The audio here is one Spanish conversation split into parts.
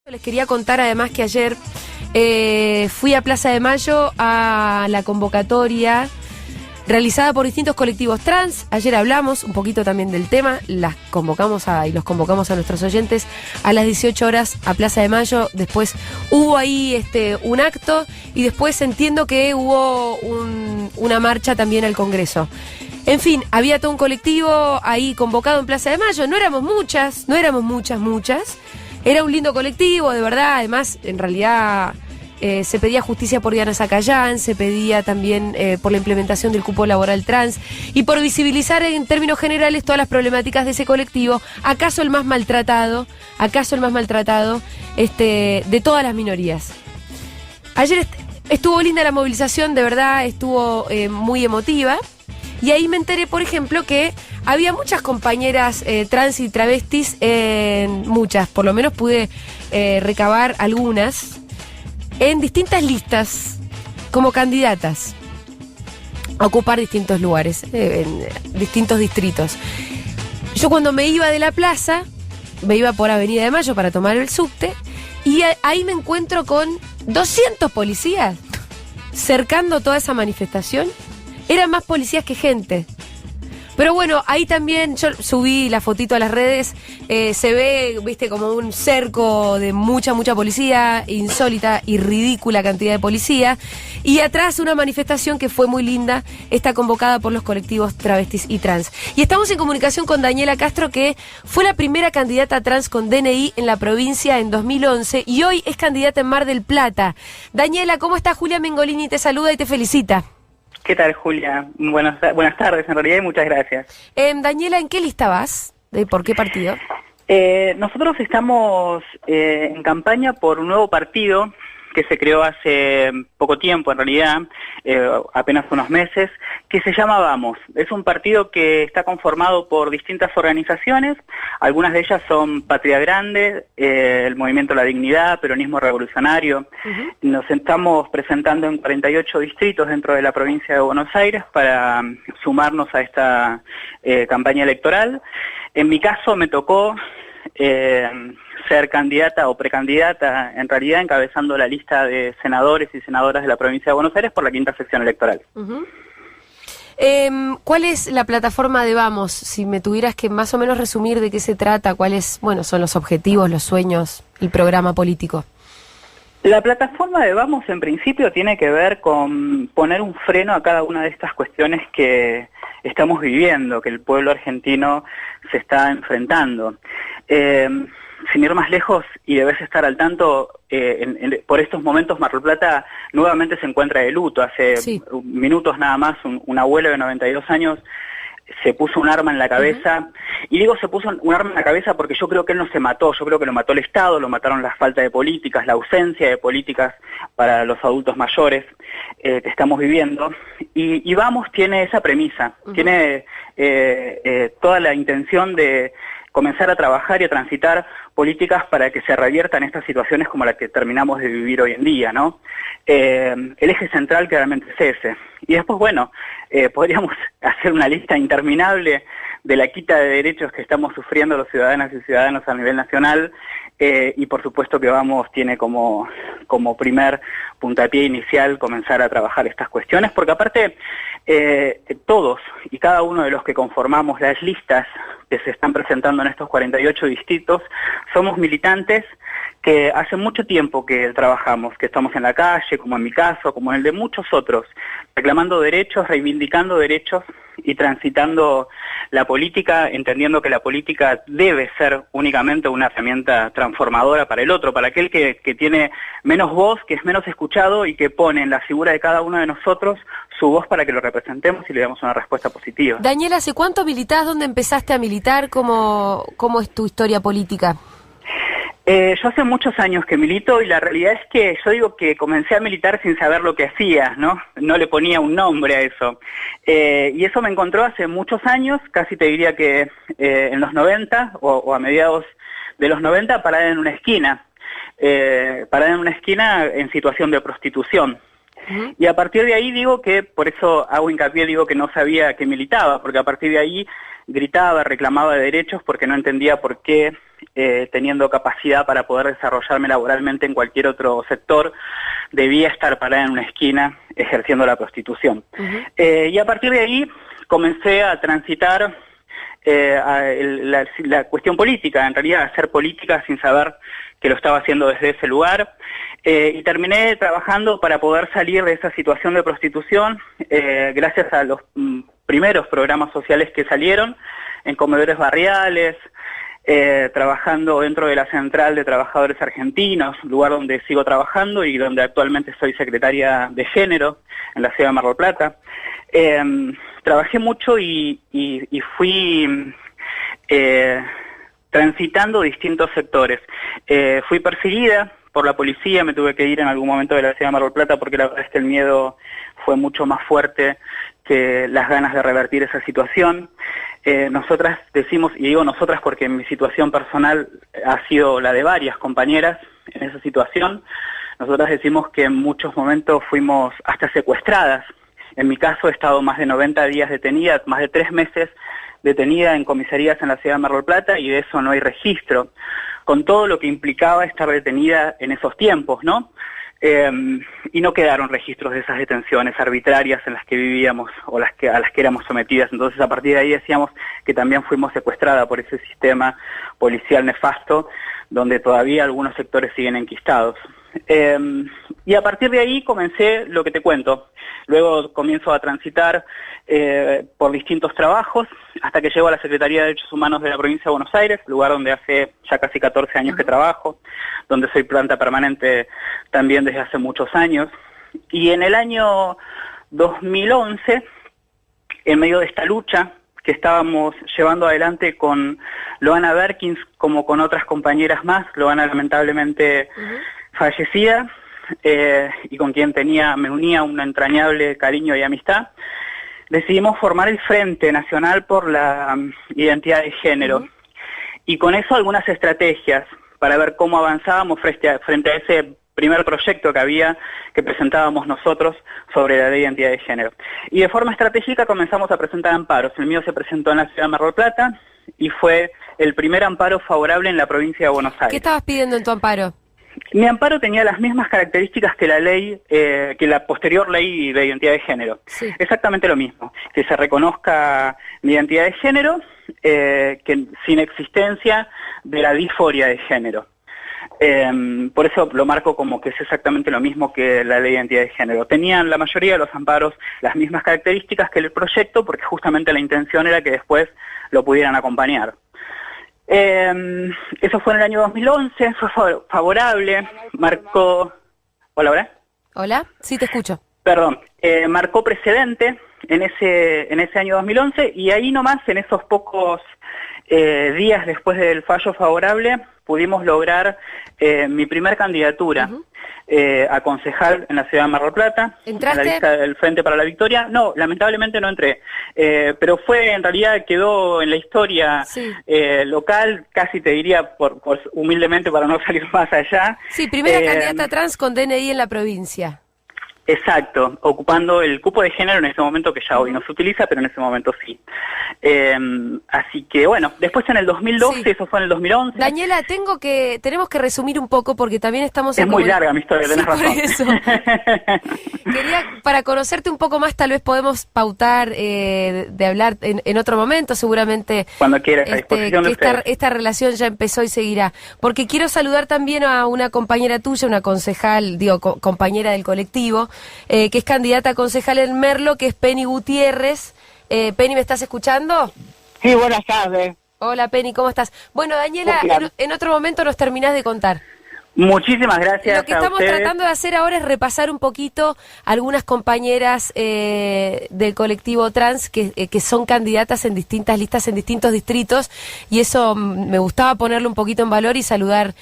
Les quería contar además que ayer fui a Plaza de Mayo a la convocatoria realizada por distintos colectivos trans. Ayer hablamos un poquito también del tema, los convocamos a nuestros oyentes a las 18 horas a Plaza de Mayo. Después hubo ahí un acto y después entiendo que hubo una marcha también al Congreso. En fin, había todo un colectivo ahí convocado en Plaza de Mayo. No éramos muchas. Era un lindo colectivo, de verdad. Además, en realidad se pedía justicia por Diana Zacayán, se pedía también por la implementación del cupo laboral trans y por visibilizar en términos generales todas las problemáticas de ese colectivo. ¿Acaso el más maltratado de todas las minorías? Ayer estuvo linda la movilización, de verdad, estuvo muy emotiva. Y ahí me enteré, por ejemplo, que había muchas compañeras trans y travestis, muchas, por lo menos pude recabar algunas, en distintas listas, como candidatas a ocupar distintos lugares, en distintos distritos. Yo cuando me iba de la plaza, me iba por Avenida de Mayo para tomar el subte, y ahí me encuentro con 200 policías cercando toda esa manifestación. Eran más policías que gente. Pero bueno, ahí también yo subí la fotito a las redes, se ve, viste, como un cerco de mucha policía, insólita y ridícula cantidad de policía, y atrás una manifestación que fue muy linda, está convocada por los colectivos travestis y trans. Y estamos en comunicación con Daniela Castro, que fue la primera candidata trans con DNI en la provincia en 2011 y hoy es candidata en Mar del Plata. Daniela, ¿cómo estás? Julia Mengolini te saluda y te felicita. ¿Qué tal, Julia? Buenas tardes, en realidad, y muchas gracias. Daniela, ¿en qué lista vas? ¿Por qué partido? Nosotros estamos en campaña por un nuevo partido que se creó hace poco tiempo, en realidad, apenas unos meses, que se llama Vamos. Es un partido que está conformado por distintas organizaciones, algunas de ellas son Patria Grande, el Movimiento La Dignidad, Peronismo Revolucionario. Nos estamos presentando en 48 distritos dentro de la provincia de Buenos Aires para sumarnos a esta campaña electoral. En mi caso me tocó ser candidata o precandidata, en realidad encabezando la lista de senadores y senadoras de la provincia de Buenos Aires por la quinta sección electoral. ¿Cuál es la plataforma de Vamos? Si me tuvieras que más o menos resumir de qué se trata, cuáles, son los objetivos, los sueños, el programa político. La plataforma de Vamos en principio tiene que ver con poner un freno a cada una de estas cuestiones que estamos viviendo, que el pueblo argentino se está enfrentando. Sin ir más lejos, y debes estar al tanto, por estos momentos Mar del Plata nuevamente se encuentra de luto. Hace minutos nada más, un abuelo de 92 años se puso un arma en la cabeza, y digo se puso un arma en la cabeza porque yo creo que él no se mató, yo creo que lo mató el Estado, lo mataron la falta de políticas, la ausencia de políticas para los adultos mayores que estamos viviendo, y Vamos tiene esa premisa, tiene toda la intención de comenzar a trabajar y a transitar políticas para que se reviertan estas situaciones como la que terminamos de vivir hoy en día, ¿no? El eje central claramente es ese. Y después, podríamos hacer una lista interminable de la quita de derechos que estamos sufriendo los ciudadanas y ciudadanos a nivel nacional, y por supuesto que Vamos tiene como primer puntapié inicial comenzar a trabajar estas cuestiones, porque aparte todos y cada uno de los que conformamos las listas que se están presentando en estos 48 distritos, somos militantes que hace mucho tiempo que trabajamos, que estamos en la calle, como en mi caso, como en el de muchos otros, reclamando derechos, reivindicando derechos y transitando la política, entendiendo que la política debe ser únicamente una herramienta transformadora para el otro, para aquel que tiene menos voz, que es menos escuchado y que pone en la figura de cada uno de nosotros su voz para que lo representemos y le demos una respuesta positiva. Daniela, ¿hace cuánto militás? ¿Dónde empezaste a militar? ¿Cómo es tu historia política? Yo hace muchos años que milito, y la realidad es que yo digo que comencé a militar sin saber lo que hacía, ¿no? No le ponía un nombre a eso. Y eso me encontró hace muchos años, casi te diría que en los 90 o a mediados de los 90, parada en una esquina. En situación de prostitución. Y a partir de ahí digo que, por eso hago hincapié, digo que no sabía que militaba, porque a partir de ahí gritaba, reclamaba derechos porque no entendía por qué, teniendo capacidad para poder desarrollarme laboralmente en cualquier otro sector, debía estar parada en una esquina ejerciendo la prostitución. Y a partir de ahí comencé a transitar la cuestión política, en realidad hacer política sin saber que lo estaba haciendo desde ese lugar, y terminé trabajando para poder salir de esa situación de prostitución, gracias a los primeros programas sociales que salieron, en comedores barriales, trabajando dentro de la Central de Trabajadores Argentinos, lugar donde sigo trabajando y donde actualmente soy secretaria de Género en la ciudad de Mar del Plata. Trabajé mucho y fui transitando distintos sectores. Fui perseguida por la policía, me tuve que ir en algún momento de la ciudad de Mar del Plata porque la verdad es que el miedo fue mucho más fuerte que las ganas de revertir esa situación. Nosotras decimos, y digo nosotras porque mi situación personal ha sido la de varias compañeras en esa situación, nosotras decimos que en muchos momentos fuimos hasta secuestradas. En mi caso he estado más de 90 días detenida, más de 3 meses detenida en comisarías en la ciudad de Mar del Plata, y de eso no hay registro, con todo lo que implicaba estar detenida en esos tiempos, ¿no? Y no quedaron registros de esas detenciones arbitrarias en las que vivíamos o a las que éramos sometidas. Entonces, a partir de ahí decíamos que también fuimos secuestradas por ese sistema policial nefasto, donde todavía algunos sectores siguen enquistados. Y a partir de ahí comencé lo que te cuento. Luego comienzo a transitar por distintos trabajos hasta que llego a la Secretaría de Derechos Humanos de la Provincia de Buenos Aires, lugar donde hace ya casi 14 años que trabajo, donde soy planta permanente también desde hace muchos años. Y en el año 2011, en medio de esta lucha que estábamos llevando adelante con Loana Berkins, como con otras compañeras más, Loana lamentablemente fallecida, y con quien me unía un entrañable cariño y amistad, decidimos formar el Frente Nacional por la Identidad de Género, y con eso algunas estrategias para ver cómo avanzábamos frente a ese primer proyecto que presentábamos nosotros sobre la ley de identidad de género. Y de forma estratégica comenzamos a presentar amparos. El mío se presentó en la ciudad de Mar del Plata y fue el primer amparo favorable en la provincia de Buenos Aires. ¿Qué estabas pidiendo en tu amparo? Mi amparo tenía las mismas características que la ley, que la posterior ley de identidad de género. Sí. Exactamente lo mismo, que se reconozca mi identidad de género, que sin existencia de la disforia de género. Por eso lo marco como que es exactamente lo mismo que la ley de identidad de género. Tenían la mayoría de los amparos las mismas características que el proyecto, porque justamente la intención era que después lo pudieran acompañar. Eso fue en el año 2011, fue favorable, marcó... ¿Hola, hola? Hola, sí te escucho. Perdón, marcó precedente en ese año 2011, y ahí nomás, en esos pocos días después del fallo favorable, pudimos lograr mi primer candidatura a concejal en la ciudad de Mar del Plata. ¿Entraste? En la lista del Frente para la Victoria. No, lamentablemente no entré, pero en realidad quedó en la historia local, casi te diría, humildemente para no salir más allá. Sí, primera candidata trans con DNI en la provincia. Exacto, ocupando el cupo de género en ese momento, que ya hoy no se utiliza, pero en ese momento sí. Así que bueno, después en el 2012, eso fue en el 2011. Daniela, tenemos que resumir un poco porque también estamos... Es muy larga mi historia, tenés razón. Por eso. Para conocerte un poco más, tal vez podemos pautar de hablar en otro momento, seguramente. Cuando quieras, a disposición de ustedes. Esta relación ya empezó y seguirá. Porque quiero saludar también a una compañera tuya, una concejal, compañera del colectivo, que es candidata a concejal en Merlo, que es Penny Gutiérrez. Penny, ¿me estás escuchando? Sí, buenas tardes. Hola, Penny, ¿cómo estás? Bueno, Daniela, en otro momento nos terminás de contar. Muchísimas gracias. Lo que estamos tratando de hacer ahora es repasar un poquito algunas compañeras del colectivo trans que son candidatas en distintas listas, en distintos distritos, y eso me gustaba ponerlo un poquito en valor y saludar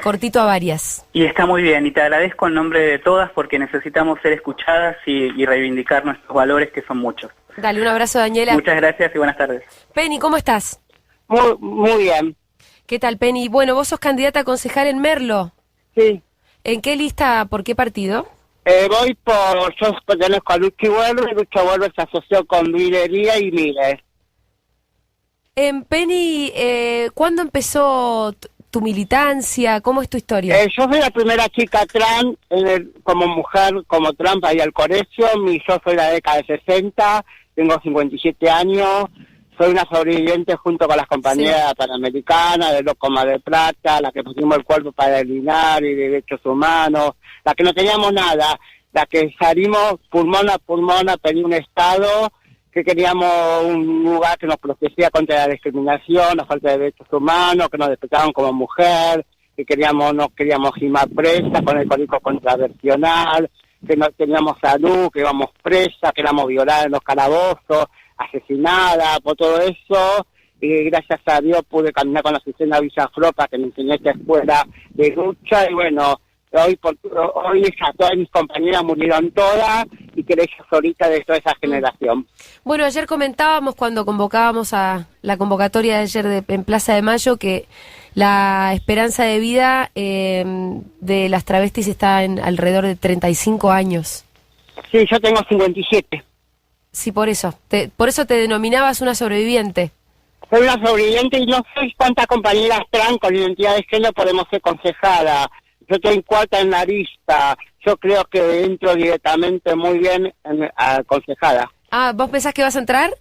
cortito a varias. Y está muy bien, y te agradezco en nombre de todas porque necesitamos ser escuchadas y reivindicar nuestros valores, que son muchos. Dale, un abrazo, Daniela. Muchas gracias y buenas tardes. Penny, ¿cómo estás? Muy bien. ¿Qué tal, Penny? Bueno, vos sos candidata a concejal en Merlo. Sí. ¿En qué lista, por qué partido? Yo pertenezco a Luchi Huerve, y Luchi Huerve se asoció con Minería y Miles. Penny, ¿cuándo empezó tu militancia? ¿Cómo es tu historia? Yo soy la primera chica trans como mujer, como trans ahí al colegio. Yo soy la década de 60, tengo 57 años. Soy una sobreviviente junto con las compañeras panamericanas de Loco Mar del Plata, la que pusimos el cuerpo para el Linares y derechos humanos, la que no teníamos nada, la que salimos pulmón a pulmón a pedir un Estado, que queríamos un lugar que nos protegía contra la discriminación, la falta de derechos humanos, que nos respetaban como mujer, que no queríamos gimar presa con el código contraversional, que no teníamos salud, que íbamos presas, que éramos violadas en los calabozos, asesinada, por todo eso, y gracias a Dios pude caminar con la Azucena Villafropa, que me enseñó esta escuela de lucha, y bueno, hoy todas mis compañeras murieron todas, y quedé yo solita de toda esa generación. Bueno, ayer comentábamos cuando convocábamos a la convocatoria de ayer en Plaza de Mayo que la esperanza de vida de las travestis está en alrededor de 35 años. Sí, yo tengo 57. Sí, por eso te denominabas una sobreviviente. Soy una sobreviviente y no sé cuántas compañeras trans con identidad de género podemos ser concejadas. Yo estoy cuarta en la lista. Yo creo que entro directamente muy bien a concejala. Ah, ¿vos pensás que vas a entrar?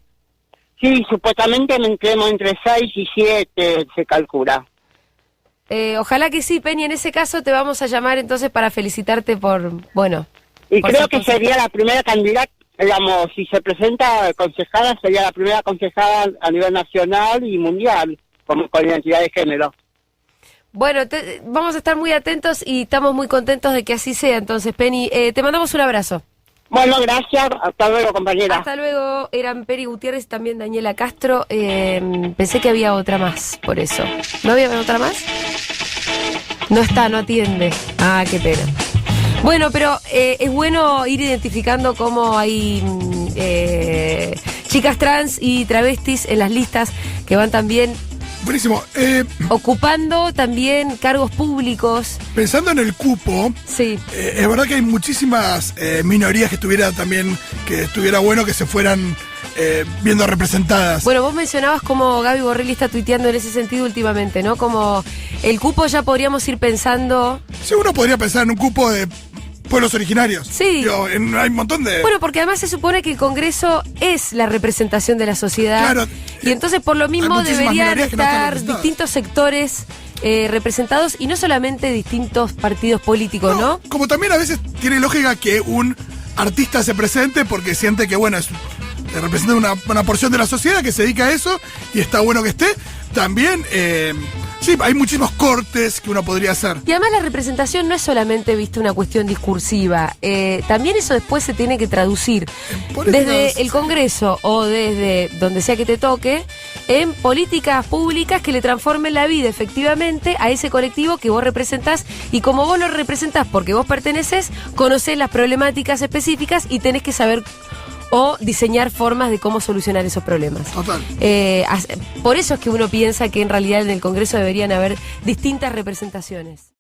Sí, supuestamente me entremos entre 6 y 7, se calcula. Ojalá que sí, Penny. En ese caso te vamos a llamar entonces para felicitarte por, bueno... Y por creo que sería la primera candidata, digamos, si se presenta concejala, sería la primera concejala a nivel nacional y mundial, con identidad de género. Bueno, vamos a estar muy atentos y estamos muy contentos de que así sea. Entonces, Penny, te mandamos un abrazo. Bueno, gracias. Hasta luego, compañera. Hasta luego. Eran Penny Gutiérrez y también Daniela Castro. Pensé que había otra más, por eso. ¿No había otra más? No está, no atiende. Ah, qué pena. Bueno, pero es bueno ir identificando cómo hay chicas trans y travestis en las listas que van también... Buenísimo. Ocupando también cargos públicos. Pensando en el cupo, sí. Es verdad que hay muchísimas minorías que estuviera bueno que se fueran viendo representadas. Bueno, vos mencionabas cómo Gaby Borrelli está tuiteando en ese sentido últimamente, ¿no? Como el cupo ya podríamos ir pensando... Sí, uno podría pensar en un cupo de pueblos originarios. Sí. Hay un montón de... Bueno, porque además se supone que el Congreso es la representación de la sociedad. Claro. Y entonces por lo mismo deberían estar distintos sectores representados y no solamente distintos partidos políticos, ¿no? Como también a veces tiene lógica que un artista se presente porque siente que, bueno, representa una porción de la sociedad que se dedica a eso y está bueno que esté. También... sí, hay muchísimos cortes que uno podría hacer. Y además la representación no es solamente, viste, una cuestión discursiva. También eso después se tiene que traducir desde el Congreso o desde donde sea que te toque en políticas públicas que le transformen la vida efectivamente a ese colectivo que vos representás. Y como vos lo representás porque vos pertenecés, conocés las problemáticas específicas y tenés que saber... o diseñar formas de cómo solucionar esos problemas. Total. Por eso es que uno piensa que en realidad en el Congreso deberían haber distintas representaciones.